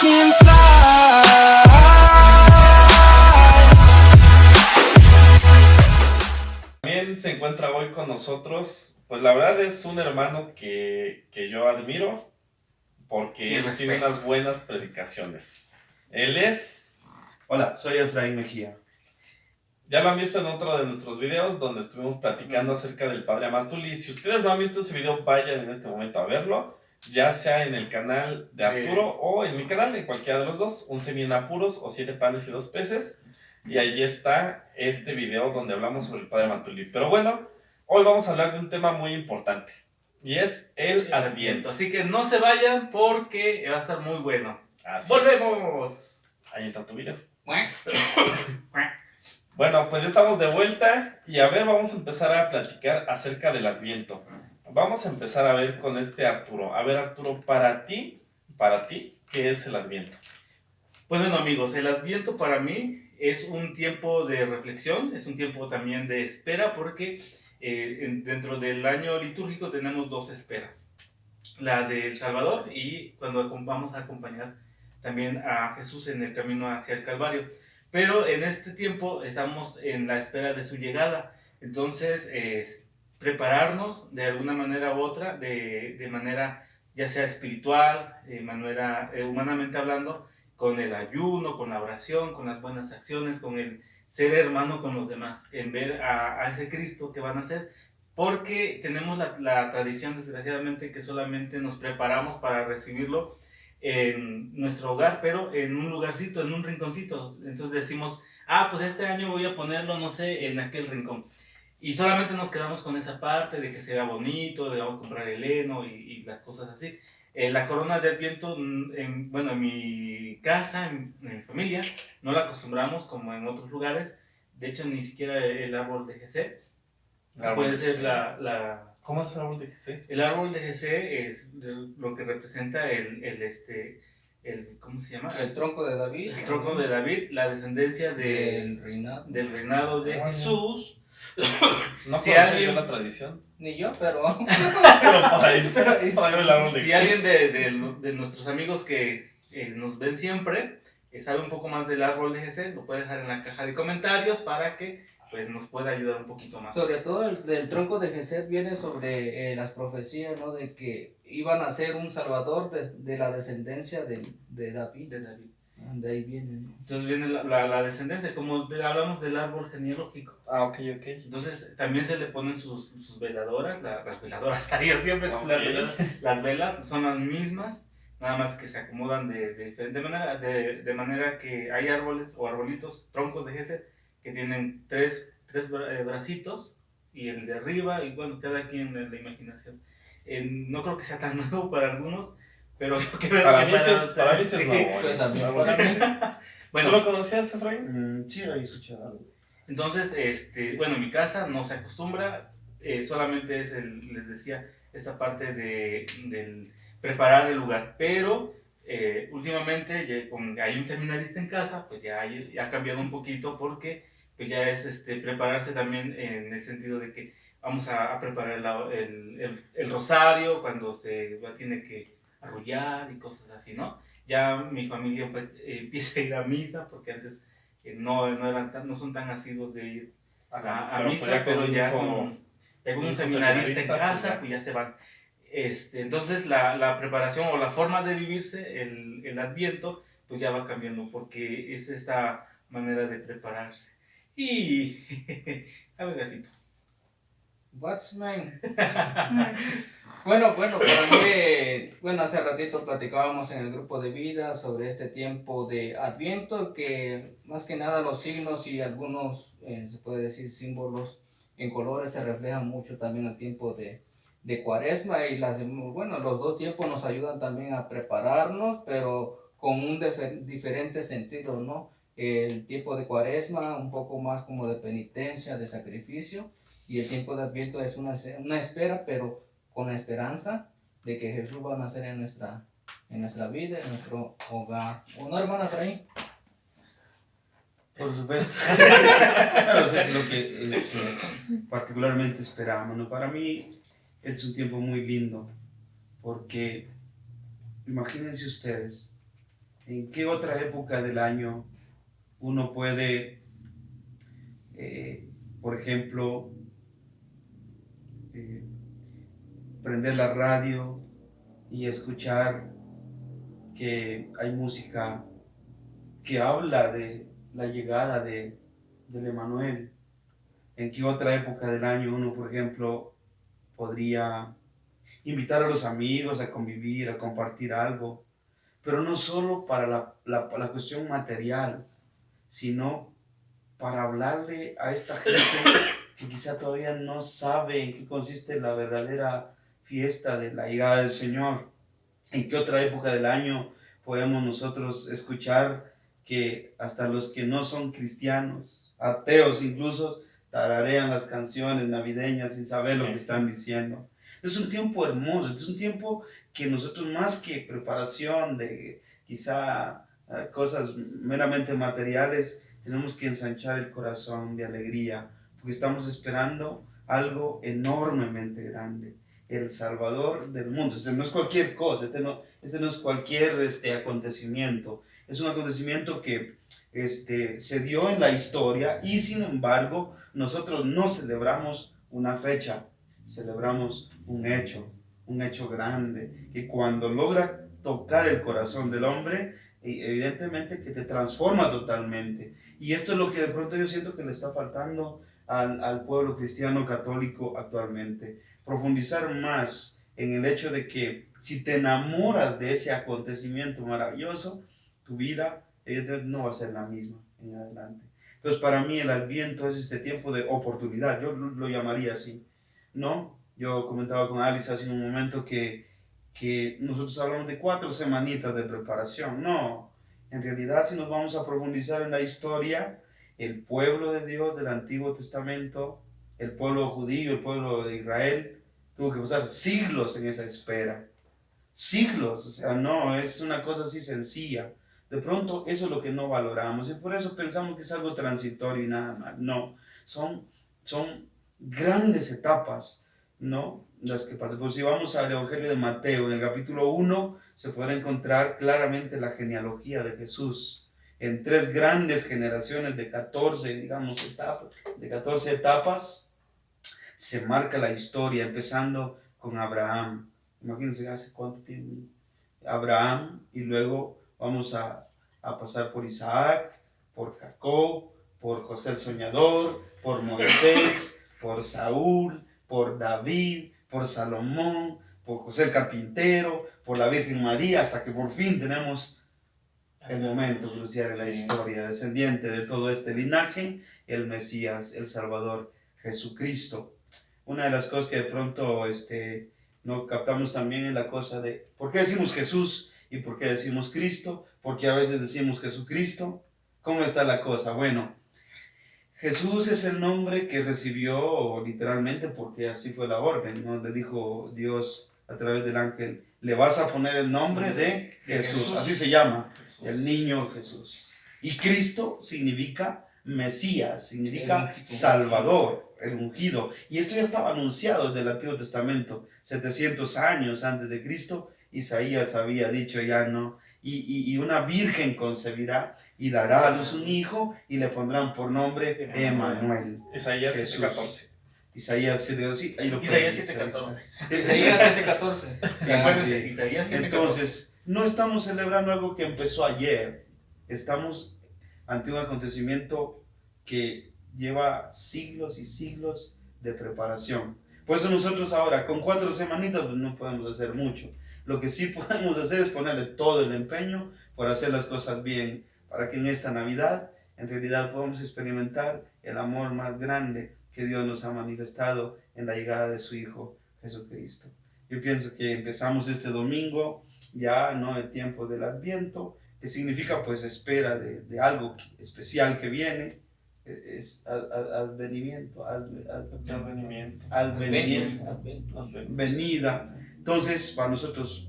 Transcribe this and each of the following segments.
can fly. También se encuentra hoy con nosotros, pues la verdad es un hermano que yo admiro porque Sí, él tiene respeto. unas buenas predicaciones. Él es, Hola, soy Efraín Mejía. ya lo han visto en otro de nuestros videos donde estuvimos platicando acerca del Padre Amatuli. Si ustedes no han visto ese video, vayan en este momento a verlo, ya sea en el canal de Arturo o en mi canal, en cualquiera de los dos, Un Semi en Apuros o 7 panes y 2 peces. Y allí está este video donde hablamos sobre el Padre Amatuli. Pero bueno, hoy vamos a hablar de un tema muy importante y es el Adviento. Así que no se vayan porque va a estar muy bueno. Así ¡Volvemos! es. Ahí está tu video. Bueno, pues ya estamos de vuelta y a ver, vamos a empezar a platicar acerca del Adviento. Vamos a empezar a ver con Arturo. A ver, Arturo, para ti, ¿qué es el Adviento? Pues bueno, amigos, el Adviento para mí es un tiempo de reflexión, es un tiempo también de espera, porque dentro del año litúrgico tenemos dos esperas. La del Salvador y cuando vamos a acompañar también a Jesús en el camino hacia el Calvario. Pero en este tiempo estamos en la espera de su llegada. Entonces, prepararnos de alguna manera u otra, de manera ya sea espiritual, de manera humanamente hablando, con el ayuno, con la oración, con las buenas acciones, con el ser hermano con los demás, en ver a ese Cristo que van a ser, porque tenemos la tradición, desgraciadamente, que solamente nos preparamos para recibirlo en nuestro hogar, pero en un lugarcito, en un rinconcito. Entonces decimos, pues este año voy a ponerlo, no sé, en aquel rincón. Y solamente nos quedamos con esa parte de que sea bonito, de vamos a comprar el heno y las cosas así. La corona de Adviento, en mi casa, en mi familia, no la acostumbramos como en otros lugares. De hecho, ni siquiera el árbol de Jesé. Puede ser ¿Cómo es el árbol de Jesé? El árbol de Jesé es lo que representa ¿cómo se llama? El tronco de David. El tronco de David, la descendencia Del reinado. del reinado de Jesús. No Si conocía alguien- yo la tradición. Ni yo, pero Pero por ahí el árbol de Si Jesé. alguien de nuestros amigos que nos ven siempre sabe un poco más del árbol de Jesé, lo puede dejar en la caja de comentarios para que pues, nos pueda ayudar un poquito más. sobre todo el del tronco de Jesé viene sobre las profecías, ¿no? De que iban a ser un salvador de la descendencia de David. De David. De ahí viene, ¿no? Entonces viene la descendencia, como hablamos del árbol genealógico. Ok. Entonces también se le ponen sus veladoras, las veladoras, yo siempre con las Ok. veladoras. Las velas son las mismas, nada más que se acomodan de diferente manera, de manera que hay árboles o arbolitos, troncos de Jesé, que tienen tres bracitos, y el de arriba, y bueno, cada quien en la imaginación. No creo que sea tan nuevo para algunos, pero yo creo Para que mí sí es ustedes, nuevo. Pues también Árbol de para mí. Jesé. Bueno, ¿Tú lo conocías, Efraín? Sí, había escuchado algo. entonces, bueno, en mi casa no se acostumbra, solamente les decía, esta parte del preparar el lugar, pero últimamente hay un seminarista en casa, pues ya ha cambiado un poquito, porque pues ya es prepararse también en el sentido de que vamos a preparar el rosario cuando se tiene que arrullar y cosas así, ¿no? Ya mi familia pues, empieza a ir a misa, porque antes no son tan asiduos de ir a Pero misa, pues ya con pero ya un con un hijo seminarista en seminarista, casa, pues pues ya se van. Entonces la preparación o la forma de vivirse el Adviento, pues ya va cambiando, porque es esta manera de prepararse. Y, a ver, gatito. What's man? Bueno, para mí, hace ratito platicábamos en el grupo de vida sobre este tiempo de Adviento, que más que nada los signos y algunos, se puede decir, símbolos en colores se reflejan mucho también al tiempo de Cuaresma, y los dos tiempos nos ayudan también a prepararnos, pero con un diferente sentido, ¿no? El tiempo de Cuaresma un poco más como de penitencia, de sacrificio, y el tiempo de Adviento es una espera, pero con la esperanza de que Jesús va a nacer en nuestra vida, en nuestro hogar. ¿O no, hermana Efraín? Por supuesto. Claro, eso es lo que particularmente esperamos, ¿no? Para mí es un tiempo muy lindo, porque imagínense ustedes ¿En qué otra época del año uno puede, por ejemplo, eh, prender la radio y escuchar que hay música que habla de la llegada del Emanuel? ¿En qué otra época del año uno, por ejemplo, podría invitar a los amigos a convivir, a compartir algo? Pero no solo para la cuestión material, sino para hablarle a esta gente que quizá todavía no sabe en qué consiste la verdadera fiesta de la llegada del Señor. ¿En qué otra época del año podemos nosotros escuchar que hasta los que no son cristianos, ateos incluso, tararean las canciones navideñas sin saber lo que están diciendo? Es un tiempo hermoso, es un tiempo que nosotros, más que preparación de quizá cosas meramente materiales, tenemos que ensanchar el corazón de alegría, porque estamos esperando algo enormemente grande, el Salvador del mundo. Este no es cualquier cosa, este no es cualquier acontecimiento, es un acontecimiento que se dio en la historia, y sin embargo nosotros no celebramos una fecha, celebramos un hecho grande, que cuando logra tocar el corazón del hombre, evidentemente que te transforma totalmente. Y esto es lo que de pronto yo siento que le está faltando al pueblo cristiano católico actualmente. Profundizar más en el hecho de que si te enamoras de ese acontecimiento maravilloso, tu vida evidentemente no va a ser la misma en adelante. Entonces, para mí el Adviento es este tiempo de oportunidad, yo lo llamaría así, ¿no? Yo comentaba con Alice hace un momento que nosotros hablamos de 4 semanitas de preparación. No, en realidad, si nos vamos a profundizar en la historia, el pueblo de Dios del Antiguo Testamento, el pueblo judío, el pueblo de Israel, tuvo que pasar siglos en esa espera. Siglos, o sea, no es una cosa así sencilla. De pronto eso es lo que no valoramos, y por eso pensamos que es algo transitorio y nada más. No, son grandes etapas, ¿no? Las que pasan. Pues si vamos al Evangelio de Mateo, en el capítulo 1, se puede encontrar claramente la genealogía de Jesús en 3 grandes generaciones de 14, digamos, etapas. Se marca la historia, empezando con Abraham. Imagínense hace cuánto tiempo. Abraham, y luego vamos a pasar por Isaac, por Jacob, por José el Soñador, por Moisés, por Saúl, por David, por Salomón, por José el Carpintero, por la Virgen María, hasta que por fin tenemos el momento crucial en la historia, descendiente de todo este linaje, el Mesías, el Salvador, Jesucristo. Una de las cosas que de pronto no captamos también es la cosa de ¿por qué decimos Jesús y por qué decimos Cristo? Porque a veces decimos Jesucristo. ¿Cómo está la cosa? Bueno, Jesús es el nombre que recibió literalmente porque así fue la orden, ¿no? Le dijo Dios a través del ángel, le vas a poner el nombre de Jesús. Así se llama, Jesús. El niño Jesús. Y Cristo significa Mesías, significa Salvador, el ungido. Y esto ya estaba anunciado desde el Antiguo Testamento, 700 años antes de Cristo. Isaías había dicho ya, ¿no? Y una virgen concebirá y dará a luz un hijo y le pondrán por nombre Emanuel. Isaías 7:14. Isaías 7:14. Ahí lo Isaías 7:14. Isaías 7:14. Sí. Isaías 7:14. Entonces, no estamos celebrando algo que empezó ayer. Estamos ante un acontecimiento que lleva siglos y siglos de preparación. Por eso nosotros ahora, con 4 semanitas, pues no podemos hacer mucho. Lo que sí podemos hacer es ponerle todo el empeño por hacer las cosas bien, para que en esta Navidad en realidad podamos experimentar el amor más grande que Dios nos ha manifestado en la llegada de su Hijo Jesucristo. Yo pienso que empezamos este domingo ya, ¿no?, el tiempo del Adviento, que significa pues espera de algo especial que viene. Es advenimiento, venida. Entonces, para nosotros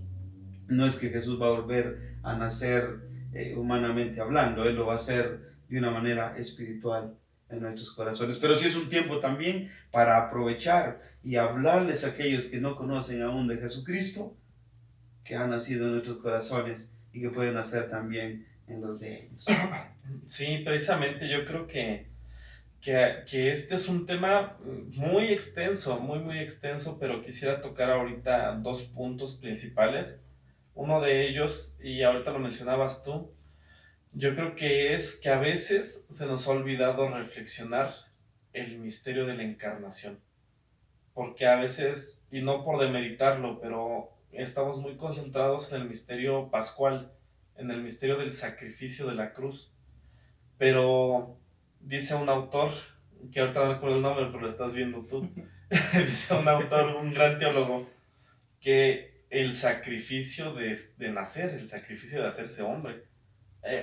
no es que Jesús va a volver a nacer humanamente hablando, Él lo va a hacer de una manera espiritual en nuestros corazones. Pero sí es un tiempo también para aprovechar y hablarles a aquellos que no conocen aún de Jesucristo, que ha nacido en nuestros corazones, y que pueden hacer también en los de ellos. Sí, precisamente yo creo que este es un tema muy extenso, muy extenso, pero quisiera tocar ahorita dos puntos principales. Uno de ellos, y ahorita lo mencionabas tú, yo creo que es que a veces se nos ha olvidado reflexionar el misterio de la encarnación. Porque a veces, y no por demeritarlo, pero estamos muy concentrados en el misterio pascual, en el misterio del sacrificio de la cruz. Pero dice un autor, que ahorita no recuerdo el nombre, pero lo estás viendo tú, dice un autor, un gran teólogo, que el sacrificio de nacer, el sacrificio de hacerse hombre,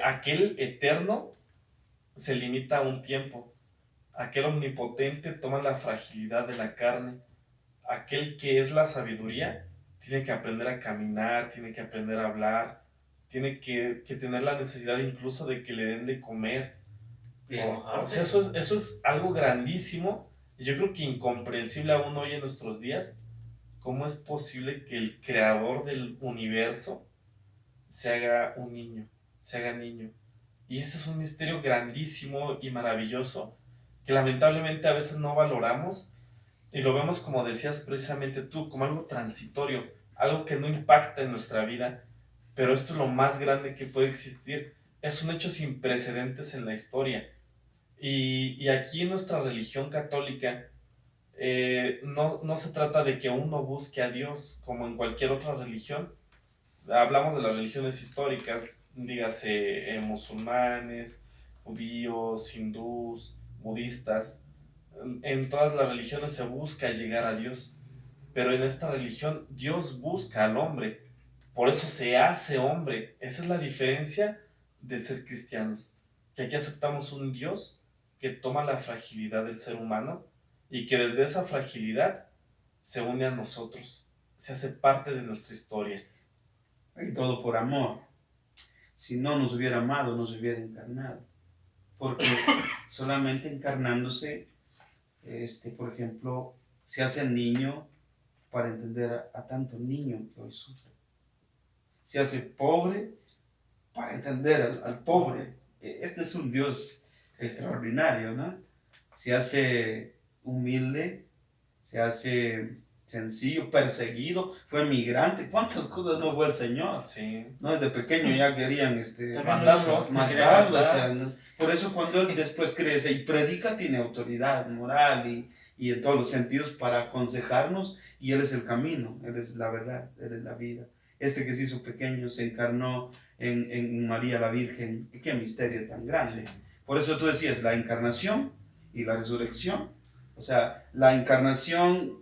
aquel eterno se limita a un tiempo, aquel omnipotente toma la fragilidad de la carne, aquel que es la sabiduría tiene que aprender a caminar, tiene que aprender a hablar, tiene que tener la necesidad incluso de que le den de comer. Y O sea, eso es algo grandísimo y yo creo que incomprensible aún hoy en nuestros días. ¿Cómo es posible que el creador del universo se haga un niño, se haga niño? Y ese es un misterio grandísimo y maravilloso que lamentablemente a veces no valoramos y lo vemos, como decías precisamente tú, como algo transitorio, algo que no impacta en nuestra vida, pero esto es lo más grande que puede existir. Es un hecho sin precedentes en la historia. Y aquí en nuestra religión católica no se trata de que uno busque a Dios como en cualquier otra religión. Hablamos de las religiones históricas, dígase musulmanes, judíos, hindús, budistas. En todas las religiones se busca llegar a Dios, pero en esta religión Dios busca al hombre, por eso se hace hombre. Esa es la diferencia de ser cristianos, que aquí aceptamos un Dios que toma la fragilidad del ser humano y que desde esa fragilidad se une a nosotros, se hace parte de nuestra historia. Y todo por amor. Si no nos hubiera amado, nos hubiera encarnado. Porque solamente encarnándose, por ejemplo, se hace niño para entender a tanto niño que hoy sufre. Se hace pobre para entender al pobre. Este es un Dios extraordinario, ¿no? Se hace humilde, se hace sencillo, perseguido, fue migrante. ¿Cuántas cosas no fue el Señor? Sí. No, desde pequeño ya querían Matarlo. matarlo. O sea, ¿no? Por eso cuando él después crece y predica, tiene autoridad moral y en todos los sentidos para aconsejarnos, y Él es el camino, Él es la verdad, Él es la vida. Este que se hizo pequeño se encarnó en María la Virgen. Qué misterio tan grande. Sí. Por eso tú decías la encarnación y la resurrección. O sea, la encarnación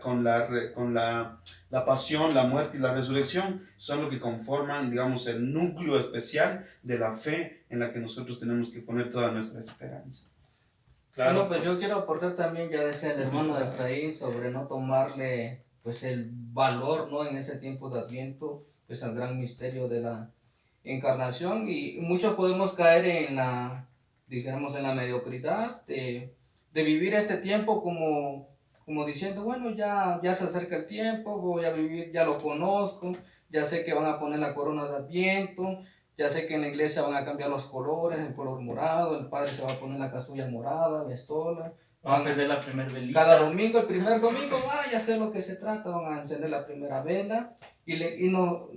con la pasión, la muerte y la resurrección son lo que conforman, digamos, el núcleo especial de la fe en la que nosotros tenemos que poner toda nuestra esperanza. Claro, Bueno, pues yo quiero aportar también, ya decía el hermano Efraín, sobre no tomarle pues el valor, ¿no? En ese tiempo de Adviento, pues al gran misterio de la encarnación, y muchos podemos caer en la, digamos, en la mediocridad de vivir este tiempo como diciendo, bueno, ya se acerca el tiempo, voy a vivir, ya lo conozco, ya sé que van a poner la corona de Adviento, ya sé que en la iglesia van a cambiar los colores, el color morado, el padre se va a poner la casulla morada, la estola. Van a perder la primera velita. Cada domingo, el primer domingo, ya sé lo que se trata, van a encender la primera vela y nos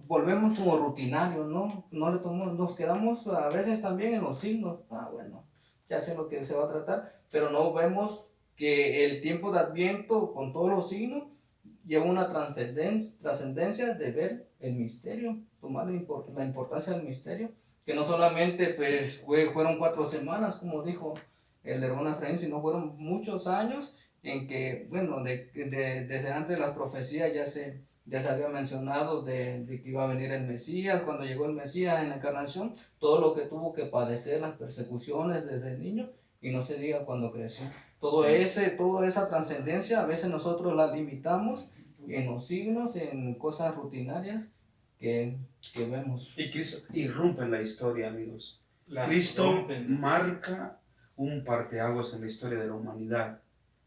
volvemos como rutinarios, ¿no? Nos quedamos a veces también en los signos, bueno, ya sé lo que se va a tratar, pero no vemos que el tiempo de Adviento con todos los signos lleva una trascendencia de ver el misterio, tomar la importancia del misterio, que no solamente pues fueron 4 semanas, como dijo el hermano Efraín, sino fueron muchos años en que, bueno, desde antes de las profecías ya se había mencionado de que iba a venir el Mesías. Cuando llegó el Mesías en la encarnación, todo lo que tuvo que padecer, las persecuciones desde el niño, y no se diga cuando creció. Toda esa trascendencia a veces nosotros la limitamos en los signos, en cosas rutinarias que vemos. Y Cristo irrumpe en la historia, amigos. Las Cristo rompen. marca un parteaguas en la historia de la humanidad.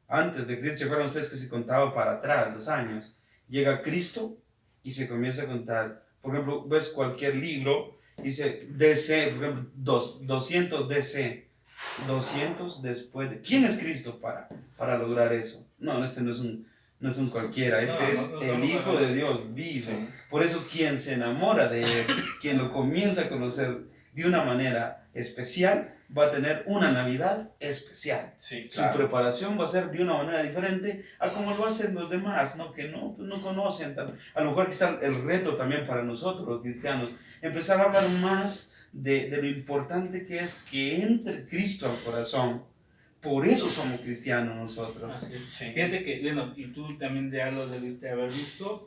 Antes de Cristo, ¿recuerdan ustedes que se contaba para atrás los años? Llega Cristo y se comienza a contar Por ejemplo, ves cualquier libro, dice DC, por ejemplo, 200 DC, 200 después de... ¿Quién es Cristo para lograr eso? No, este no es un cualquiera, Sí, este no, es no el estamos Hijo hablando. de Dios vivo. Sí. Por eso quien se enamora de Él, quien lo comienza a conocer de una manera especial, va a tener una Navidad especial. Sí, Su claro. preparación va a ser de una manera diferente a como lo hacen los demás, ¿no? Que no conocen. A lo mejor aquí está el reto también para nosotros, los cristianos, empezar a hablar más de lo importante que es que entre Cristo al corazón. Por eso somos cristianos nosotros. Así es. Sí. Fíjate que, bueno, y tú también ya lo debiste haber visto,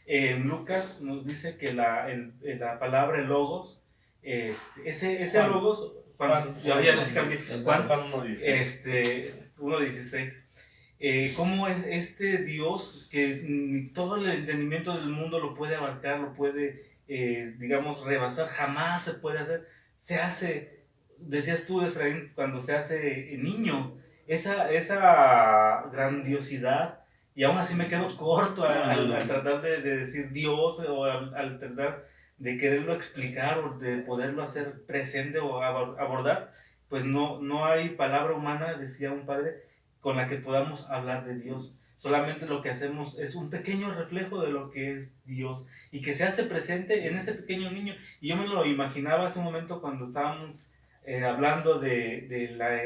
en Lucas nos dice que la palabra logos, ese Juan. logos, Juan, ya lo Juan, dije, Juan, Juan 1:16. 1:16. ¿Cómo es este Dios que ni todo el entendimiento del mundo lo puede abarcar, lo puede, digamos, rebasar, jamás se puede hacer? Se hace, decías tú, Efraín, cuando se hace niño, esa grandiosidad, y aún así me quedo corto al tratar de decir Dios, o al tratar de quererlo explicar o de poderlo hacer presente o abordar, pues no hay palabra humana, decía un padre, con la que podamos hablar de Dios. Solamente lo que hacemos es un pequeño reflejo de lo que es Dios y que se hace presente en ese pequeño niño. Y yo me lo imaginaba hace un momento cuando estábamos hablando de la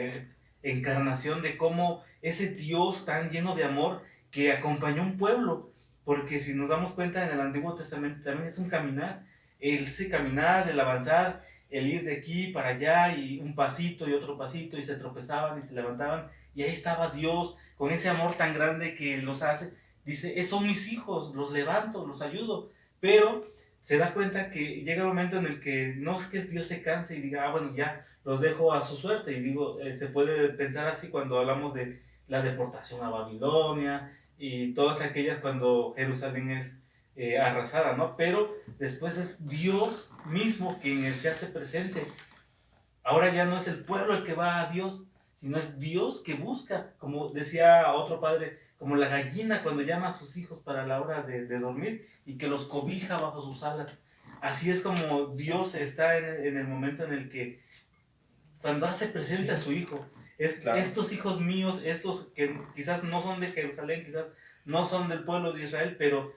encarnación, de cómo ese Dios tan lleno de amor que acompañó un pueblo. Porque si nos damos cuenta, en el Antiguo Testamento también es un caminar. Ese caminar, el avanzar, el ir de aquí para allá y un pasito y otro pasito, y se tropezaban y se levantaban, y ahí estaba Dios con ese amor tan grande que los hace. Dice, son mis hijos, los levanto, los ayudo. Pero se da cuenta que llega el momento en el que no es que Dios se canse y diga, bueno, ya los dejo a su suerte. Y digo, se puede pensar así cuando hablamos de la deportación a Babilonia y todas aquellas cuando Jerusalén es arrasada, ¿no? Pero después es Dios mismo quien se hace presente. Ahora ya no es el pueblo el que va a Dios, sino es Dios que busca, como decía otro padre, como la gallina cuando llama a sus hijos para la hora de dormir y que los cobija bajo sus alas. Así es como Dios está en el momento en el que, cuando hace presente a su hijo, es Claro. estos hijos míos, estos que quizás no son de Jerusalén, quizás no son del pueblo de Israel, pero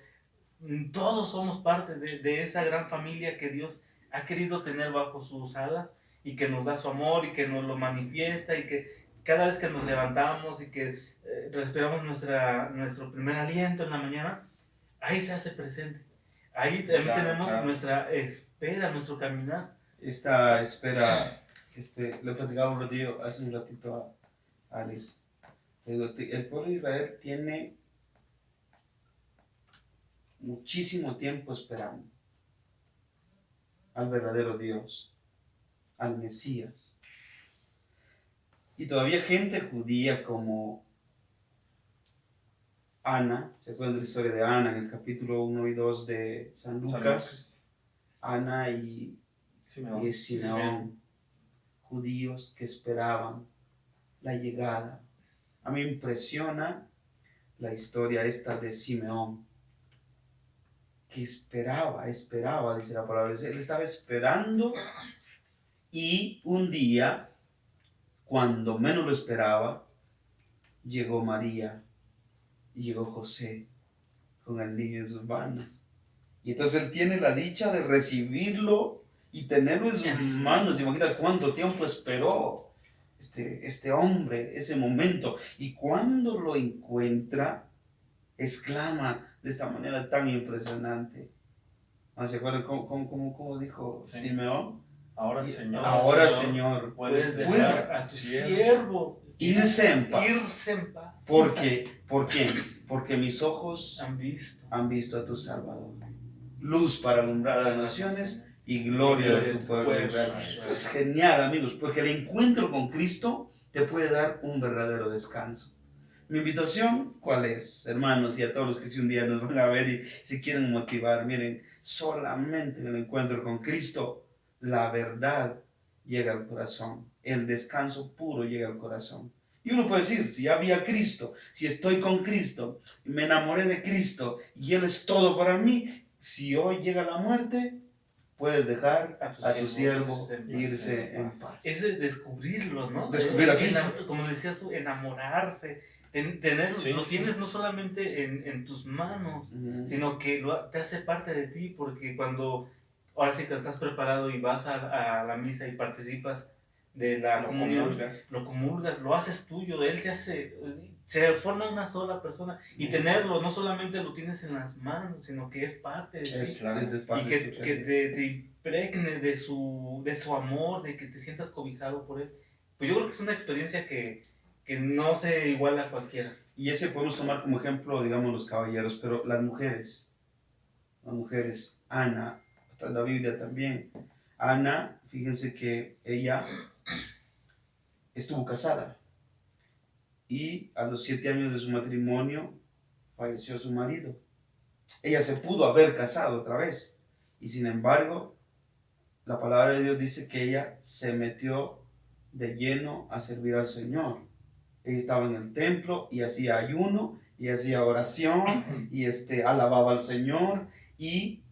todos somos parte de esa gran familia que Dios ha querido tener bajo sus alas y que nos da su amor y que nos lo manifiesta, y que cada vez que nos levantamos y que respiramos nuestro primer aliento en la mañana, ahí se hace presente. Ahí también Claro, tenemos claro. nuestra espera, nuestro caminar. Esta espera, le platicaba hace un ratito a Alice. El pueblo de Israel tiene muchísimo tiempo esperando al verdadero Dios, al Mesías. Y todavía gente judía como Ana, ¿se acuerdan de la historia de Ana en el capítulo 1 y 2 de San Lucas? Ana y Simeón, judíos que esperaban la llegada. A mí me impresiona la historia esta de Simeón, que esperaba, dice la palabra. Él estaba esperando, y un día, cuando menos lo esperaba, llegó María y llegó José con el niño en sus manos. Y entonces él tiene la dicha de recibirlo y tenerlo en sus manos. Imagina cuánto tiempo esperó este hombre, ese momento. Y cuando lo encuentra, exclama de esta manera tan impresionante. ¿No se acuerdan cómo dijo Simeón? Ahora, Señor. Ahora, Señor, puedes Puedes dejar dejar a a tu tu siervo siervo irse en paz. irse en paz. ¿Por qué? ¿Por qué? Porque mis ojos Han visto a tu Salvador. Luz para alumbrar a las naciones y gloria de tu pueblo Israel. Es genial, amigos, porque el encuentro con Cristo te puede dar un verdadero descanso. Mi invitación, ¿cuál es, hermanos, y a todos los que si un día nos van a ver y se quieren motivar? Miren, solamente en el encuentro con Cristo, la verdad llega al corazón, el descanso puro llega al corazón. Y uno puede decir, si ya vi a Cristo, si estoy con Cristo, me enamoré de Cristo y Él es todo para mí, si hoy llega la muerte, puedes dejar a tu siervo irse en paz. Es de descubrirlo, ¿no? Descubrir a Cristo. Como decías tú, enamorarse. Tener, Sí, lo sí. tienes no solamente en tus manos, sino que te hace parte de ti, porque cuando ahora sí que estás preparado y vas a la misa y participas de la Lo comunión, comulgas. lo comulgas, lo haces tuyo, él te hace, se forma una sola persona, y tenerlo no solamente lo tienes en las manos, sino que es parte de ti. Es claro. de parte Y de tu que ser. te impregnes de su amor, de que te sientas cobijado por él. Pues yo creo que es una experiencia que no se iguala a cualquiera. Y ese podemos tomar como ejemplo, digamos, los caballeros, pero las mujeres, Ana, está en la Biblia también. Ana, fíjense que ella estuvo casada y a los 7 años de su matrimonio falleció su marido. Ella se pudo haber casado otra vez y sin embargo la palabra de Dios dice que ella se metió de lleno a servir al Señor. Ella estaba en el templo y hacía ayuno y hacía oración y alababa al Señor, y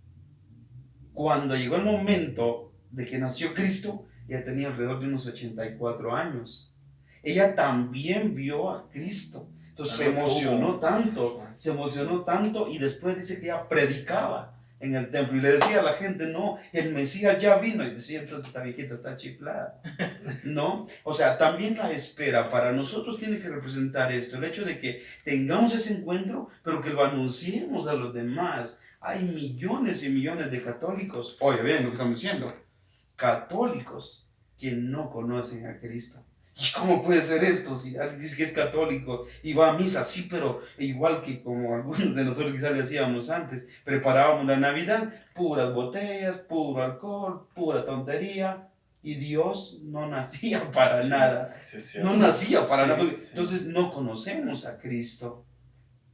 cuando llegó el momento de que nació Cristo, ella tenía alrededor de unos 84 años. Ella también vio a Cristo. Entonces se emocionó tanto y después dice que ella predicaba en el templo y le decía a la gente, no, el Mesías ya vino. Y decía, entonces esta viejita está chiflada. ¿No? O sea, también la espera para nosotros tiene que representar esto, el hecho de que tengamos ese encuentro, pero que lo anunciemos a los demás. Hay millones y millones de católicos, oye, bien lo que estamos diciendo, católicos que no conocen a Cristo. ¿Y cómo puede ser esto? Si alguien dice que es católico y va a misa, sí, pero igual que como algunos de nosotros quizás le hacíamos antes, preparábamos la Navidad, puras botellas, puro alcohol, pura tontería, y Dios no nacía para nada. Sí, No nacía para nada. Sí. Entonces no conocemos a Cristo.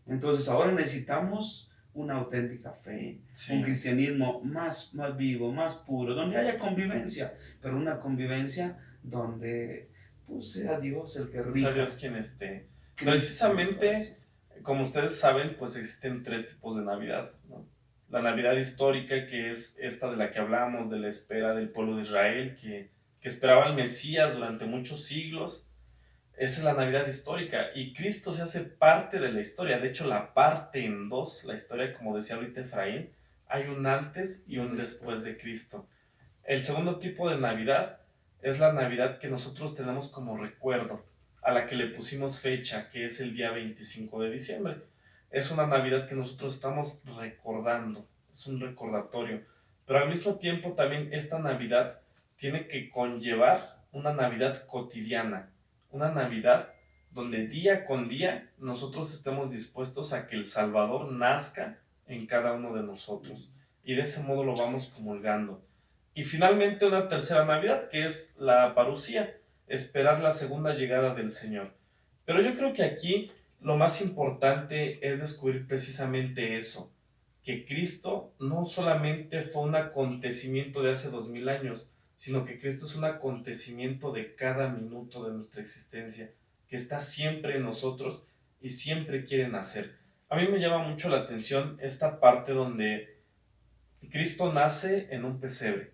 Entonces ahora necesitamos una auténtica fe, un cristianismo más vivo, más puro, donde haya convivencia, pero una convivencia donde pues, sea Dios el que rija. Sea Dios quien esté. Precisamente, como ustedes saben, pues existen 3 tipos de Navidad, ¿no? La Navidad histórica, que es esta de la que hablamos, de la espera del pueblo de Israel, que esperaba al Mesías durante muchos siglos. Esa es la Navidad histórica, y Cristo se hace parte de la historia. De hecho, la parte en 2, la historia, como decía ahorita Efraín, hay un antes y un después de Cristo. El segundo tipo de Navidad es la Navidad que nosotros tenemos como recuerdo, a la que le pusimos fecha, que es el día 25 de diciembre. Es una Navidad que nosotros estamos recordando, es un recordatorio. Pero al mismo tiempo también esta Navidad tiene que conllevar una Navidad cotidiana, una Navidad donde día con día nosotros estemos dispuestos a que el Salvador nazca en cada uno de nosotros. Y de ese modo lo vamos comulgando. Y finalmente una tercera Navidad, que es la parucía, esperar la segunda llegada del Señor. Pero yo creo que aquí lo más importante es descubrir precisamente eso, que Cristo no solamente fue un acontecimiento de hace 2000 años, sino que Cristo es un acontecimiento de cada minuto de nuestra existencia, que está siempre en nosotros y siempre quiere nacer. A mí me llama mucho la atención esta parte donde Cristo nace en un pesebre.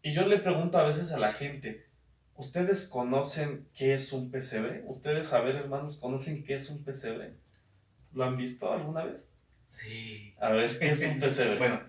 Y yo le pregunto a veces a la gente, ¿ustedes conocen qué es un pesebre? ¿Ustedes, a ver, hermanos, conocen qué es un pesebre? ¿Lo han visto alguna vez? Sí. A ver, ¿qué es un pesebre? Bueno,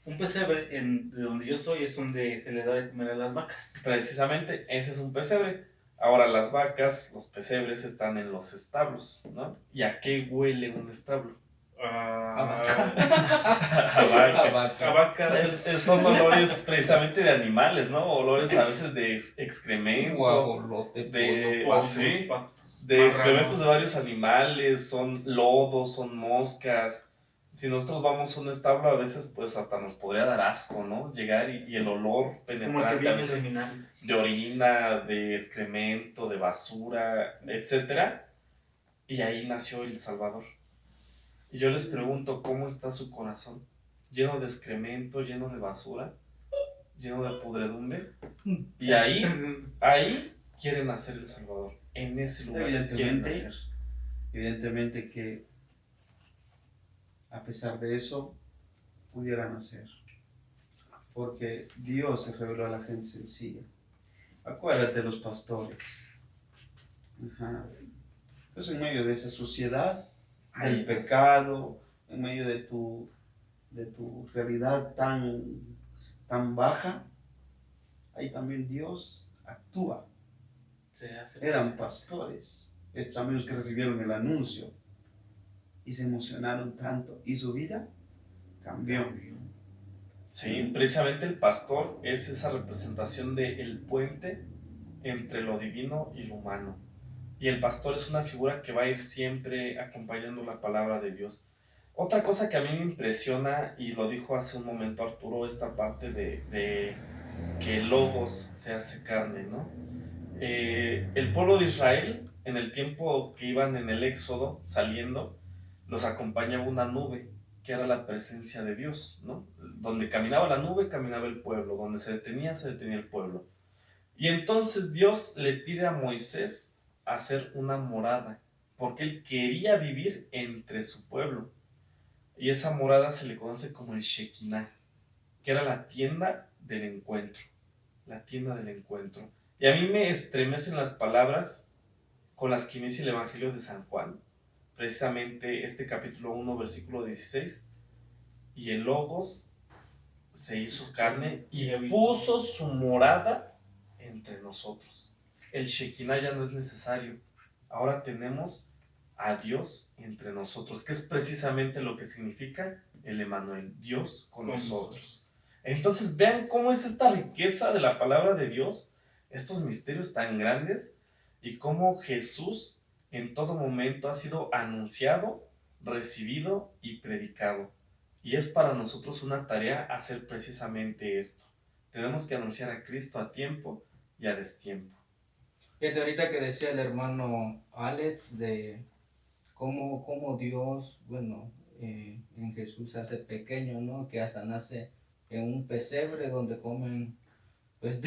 un pesebre, de donde yo soy, es donde se le da de comer a las vacas. Precisamente, ese es un pesebre. Ahora, las vacas, los pesebres están en los establos, ¿no? ¿Y a qué huele un establo? A A vaca. vaca. Son olores precisamente de animales, ¿no? Olores a veces de excremento, Guajolote, de, pollo, sí, patos, de excrementos de marranos. varios animales, son lodos, son moscas. Si nosotros vamos a un establo, a veces pues hasta nos podría dar asco, ¿no? Llegar y el olor Como el que penetrante a viene el veces seminario. de orina, de excremento, de basura, etc. Y ahí nació el Salvador. Y yo les pregunto, ¿cómo está su corazón? ¿Lleno de excremento, lleno de basura, lleno de podredumbre? Y ahí quiere nacer el Salvador. En ese lugar quiere nacer. Evidentemente que a pesar de eso, pudieran hacer. Porque Dios se reveló a la gente sencilla. Acuérdate de los pastores. Ajá. Entonces, en medio de esa sociedad, del pecado, en medio de tu realidad tan baja, ahí también Dios actúa. Se hace Eran pastores, estos amigos que recibieron el anuncio y se emocionaron tanto y su vida cambió. Sí, precisamente el pastor es esa representación del puente entre lo divino y lo humano. Y el pastor es una figura que va a ir siempre acompañando la palabra de Dios. Otra cosa que a mí me impresiona, y lo dijo hace un momento Arturo, esta parte de que el Logos se hace carne, ¿no? El pueblo de Israel, en el tiempo que iban en el Éxodo, saliendo, los acompañaba una nube, que era la presencia de Dios, ¿no? Donde caminaba la nube, caminaba el pueblo, donde se detenía el pueblo. Y entonces Dios le pide a Moisés hacer una morada, porque él quería vivir entre su pueblo. Y esa morada se le conoce como el Shekinah, que era la tienda del encuentro. La tienda del encuentro. Y a mí me estremecen las palabras con las que inicia el Evangelio de San Juan. Precisamente este capítulo 1, versículo 16. Y el Logos se hizo carne y puso su morada entre nosotros. El Shekinah ya no es necesario. Ahora tenemos a Dios entre nosotros, que es precisamente lo que significa el Emmanuel, Dios con nosotros. Entonces vean cómo es esta riqueza de la palabra de Dios, estos misterios tan grandes, y cómo Jesús en todo momento ha sido anunciado, recibido y predicado. Y es para nosotros una tarea hacer precisamente esto. Tenemos que anunciar a Cristo a tiempo y a destiempo. Fíjate, ahorita que decía el hermano Alex de cómo Dios, bueno, en Jesús se hace pequeño, ¿no? Que hasta nace en un pesebre donde comen, pues,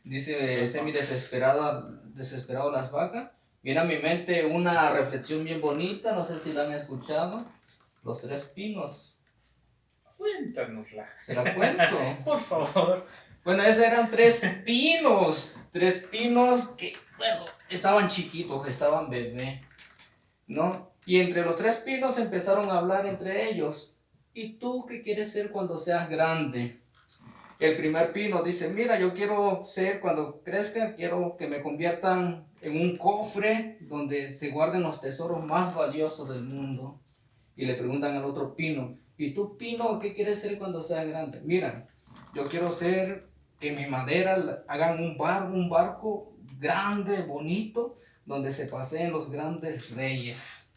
dice semi desesperado las vacas. Viene a mi mente una reflexión bien bonita, no sé si la han escuchado, los 3 pinos. Cuéntanosla. ¿Se la cuento? Por favor. Bueno, esos eran 3 pinos. 3 pinos que, bueno, estaban chiquitos, estaban bebé, ¿no? Y entre los 3 pinos empezaron a hablar entre ellos. ¿Y tú qué quieres ser cuando seas grande? El primer pino dice, mira, yo quiero ser, cuando crezca, quiero que me conviertan en un cofre donde se guarden los tesoros más valiosos del mundo. Y le preguntan al otro pino, ¿y tú, pino, qué quieres ser cuando seas grande? Mira, yo quiero ser que mi madera hagan un barco grande, bonito, donde se paseen los grandes reyes.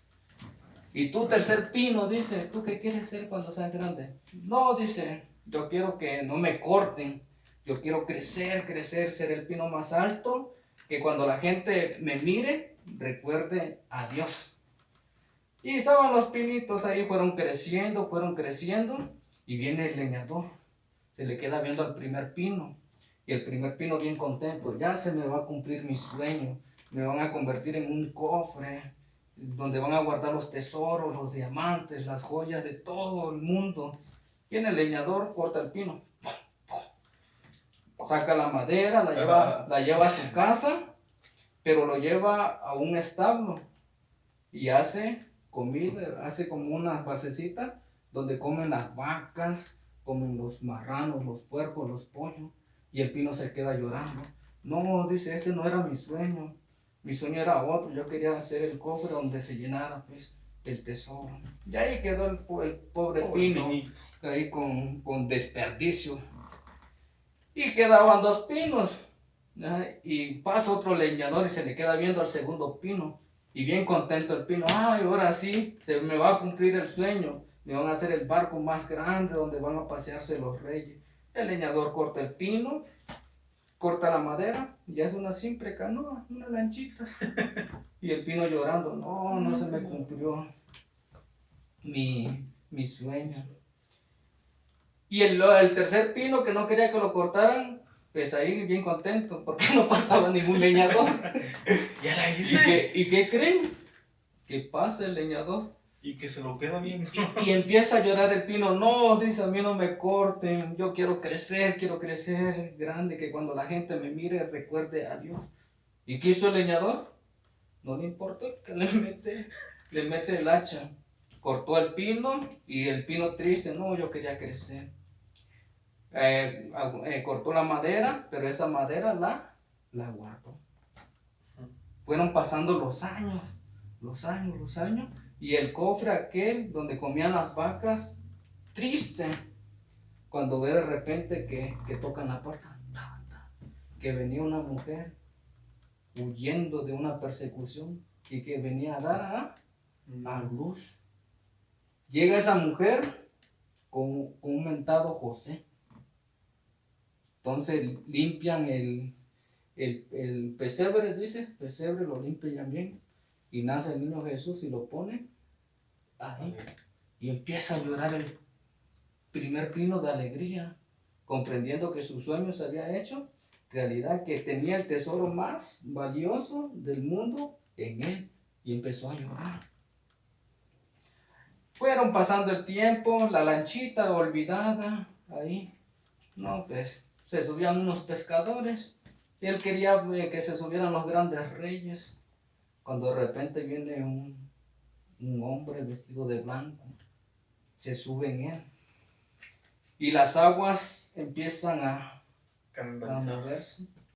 Y tú, tercer pino, dice, ¿tú qué quieres ser cuando seas grande? No, dice, yo quiero que no me corten, yo quiero crecer, ser el pino más alto, que cuando la gente me mire, recuerde a Dios. Y estaban los pinitos ahí, fueron creciendo, y viene el leñador, se le queda viendo al primer pino, y el primer pino bien contento, ya se me va a cumplir mi sueño, me van a convertir en un cofre, donde van a guardar los tesoros, los diamantes, las joyas de todo el mundo. Viene el leñador, corta el pino, saca la madera, la lleva a su casa, pero lo lleva a un establo y hace comida, hace como una basecita donde comen las vacas, comen los marranos, los puercos, los pollos, y el pino se queda llorando. No, dice, este no era mi sueño. Mi sueño era otro, yo quería hacer el cofre donde se llenara, pues, el tesoro. Y ahí quedó el pobre pino, pinito, ahí con desperdicio. Y quedaban 2 pinos. Y pasa otro leñador y se le queda viendo al segundo pino. Y bien contento el pino, ay, ahora sí, se me va a cumplir el sueño. Me van a hacer el barco más grande donde van a pasearse los reyes. El leñador corta el pino, corta la madera, ya es una simple canoa, una lanchita. Y el pino llorando, no se me cumplió mi sueño. Y el tercer pino que no quería que lo cortaran, pues ahí bien contento, porque no pasaba ningún leñador. Ya la hice. ¿Y qué creen? Que pasa el leñador Y que se lo queda bien. Y empieza a llorar el pino. No, dice, a mí no me corten. Yo quiero crecer grande, que cuando la gente me mire recuerde a Dios. ¿Y qué hizo el leñador? No le importó, que le mete el hacha. Cortó el pino y el pino triste, no, yo quería crecer. Cortó la madera, pero esa madera la guardó. Fueron pasando los años, y el cofre aquel donde comían las vacas, triste, cuando ve de repente que tocan la puerta, que venía una mujer huyendo de una persecución y que venía a dar a luz. Llega esa mujer con un mentado José. Entonces limpian el pesebre, dice, pesebre lo limpian bien, y nace el niño Jesús y lo pone ahí. Y empieza a llorar el primer pino de alegría, comprendiendo que su sueño se había hecho realidad, que tenía el tesoro más valioso del mundo en él, y empezó a llorar. Fueron pasando el tiempo, la lanchita olvidada ahí, no, pues se subían unos pescadores, y él quería que se subieran los grandes reyes, cuando de repente viene un hombre vestido de blanco, se sube en él, y las aguas empiezan a moverse,